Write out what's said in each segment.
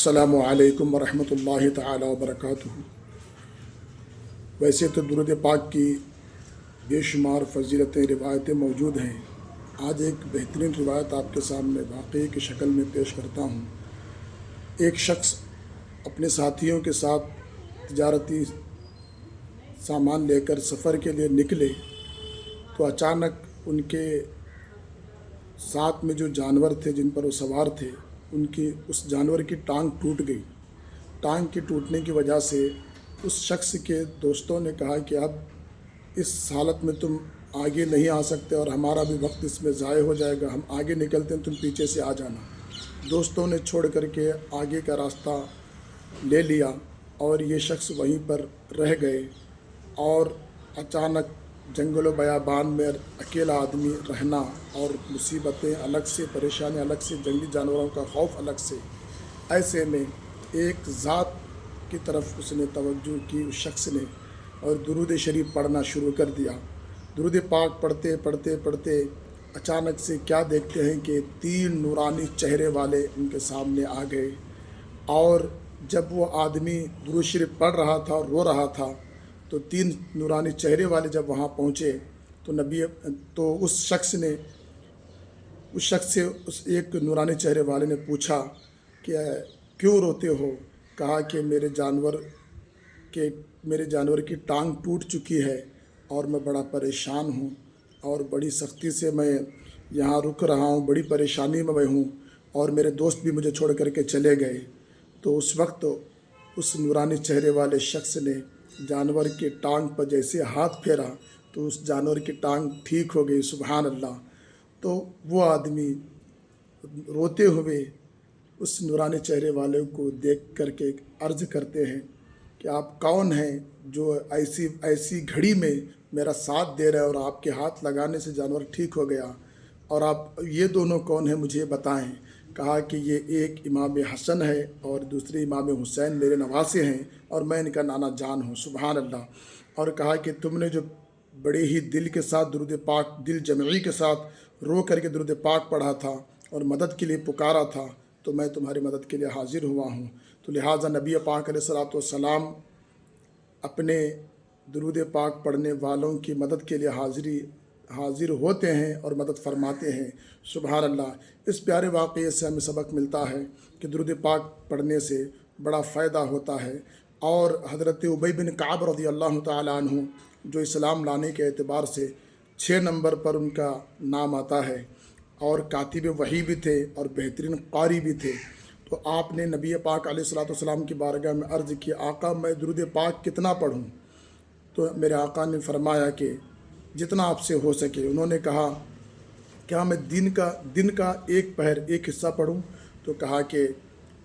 अस्सलामु अलैकुम वरहमतुल्लाहि ताला वबरकातुहू। वैसे तो दुरूद पाक की बेशुमार फ़जीलतें रिवायतें मौजूद हैं। आज एक बेहतरीन रिवायत आपके सामने वाक़ई की शक्ल में पेश करता हूँ। एक शख्स अपने साथियों के साथ तिजारती सामान लेकर सफ़र के लिए निकले तो अचानक उनके साथ में जो जानवर थे जिन पर वो सवार थे, उनकी उस जानवर की टांग टूट गई। टांग के टूटने की वजह से उस शख्स के दोस्तों ने कहा कि अब इस हालत में तुम आगे नहीं आ सकते और हमारा भी वक्त इसमें ज़ाय हो जाएगा, हम आगे निकलते हैं, तुम पीछे से आ जाना। दोस्तों ने छोड़ करके आगे का रास्ता ले लिया और ये शख्स वहीं पर रह गए। और अचानक जंगल बयाबान में अकेला आदमी रहना और मुसीबतें अलग से, परेशानी अलग से, जंगली जानवरों का खौफ अलग से, ऐसे में एक ज़ात की तरफ उसने तवज्जो की उस शख्स ने और दुरूद शरीफ पढ़ना शुरू कर दिया। दुरूद पाक पढ़ते पढ़ते पढ़ते अचानक से क्या देखते हैं कि 3 नूरानी चेहरे वाले उनके सामने आ गए। और जब वो आदमी दुरूद शरीफ पढ़ रहा था और रो रहा था तो 3 नूरानी चेहरे वाले जब वहाँ पहुँचे तो उस शख्स से उस एक नूरानी चेहरे वाले ने पूछा कि क्यों रोते हो? कहा कि मेरे जानवर की टांग टूट चुकी है और मैं बड़ा परेशान हूँ और बड़ी सख्ती से मैं यहाँ रुक रहा हूँ, बड़ी परेशानी में मैं हूँ और मेरे दोस्त भी मुझे छोड़ करके चले गए। तो उस वक्त उस नूरानी चेहरे वाले शख्स ने जानवर की टांग पर जैसे हाथ फेरा तो उस जानवर की टांग ठीक हो गई। सुभान अल्लाह। तो वो आदमी रोते हुए उस नूरानी चेहरे वाले को देख करके अर्ज़ करते हैं कि आप कौन हैं जो ऐसी घड़ी में मेरा साथ दे रहे हैं और आपके हाथ लगाने से जानवर ठीक हो गया, और आप ये दोनों कौन हैं मुझे बताएं। कहा कि ये एक इमाम हसन है और दूसरे इमाम हुसैन मेरे नवासे हैं और मैं इनका नाना जान हूँ। सुभान अल्लाह। और कहा कि तुमने जो बड़े ही दिल के साथ दुरूद पाक, दिल जमई के साथ रो करके दुरूद पाक पढ़ा था और मदद के लिए पुकारा था, तो मैं तुम्हारी मदद के लिए हाजिर हुआ हूँ। तो लिहाजा नबी पाक अलैहिस्सलाम अपने दुरूद पाक पढ़ने वालों की मदद के लिए हाजिर होते हैं और मदद फरमाते हैं। सुभान अल्लाह। इस प्यारे वाक़ये से हमें सबक मिलता है कि दुरूद पाक पढ़ने से बड़ा फ़ायदा होता है। और हज़रत उबई बिन काब रज़ियल्लाहु ताला अन्हु जो इस्लाम लाने के एतबार से 6 नंबर पर उनका नाम आता है और कातिब वही भी थे और बेहतरीन कारी भी थे। तो आपने नबी पाक अलैहिस्सलाम की बारगाह में अर्ज़ की, आका मैं दुरूद पाक कितना पढ़ूँ? तो मेरे आका ने फरमाया कि जितना आपसे हो सके। उन्होंने कहा क्या मैं दिन का एक पहर एक हिस्सा पढ़ूं? तो कहा कि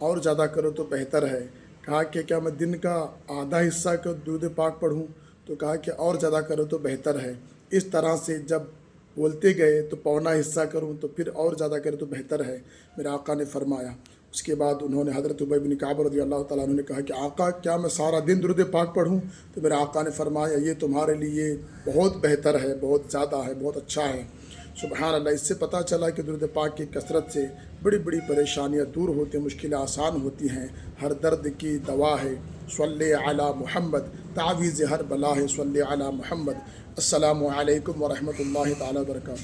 और ज़्यादा करो तो बेहतर है। कहा कि क्या मैं दिन का आधा हिस्सा का दुरूद पाक पढ़ूं? तो कहा कि और ज़्यादा करो तो बेहतर है। इस तरह से जब बोलते गए तो पौना हिस्सा करूं तो फिर और ज़्यादा करो तो बेहतर है, मेरे आका ने फरमाया। उसके बाद उन्होंने हज़रत उबई बिन काब रज़ियल्लाहु ताला अन्हु ने कहा कि आका क्या मैं सारा दिन दुरूद पाक पढ़ूं? तो मेरे आका ने फरमाया ये तुम्हारे लिए बहुत बेहतर है, बहुत ज़्यादा है, बहुत अच्छा है। सुभान अल्लाह। इससे पता चला कि दुरूद पाक की कसरत से बड़ी बड़ी परेशानियाँ दूर होती हैं, मुश्किलें आसान होती हैं, हर दर्द की दवा है। सल्ले अला मुहम्मद, तावीज़ हर बला है, सल्ले अला मुहम्मद। अस्सलामु अलैकुम वरहमतुल्लाहि ताला वबरकातुहू।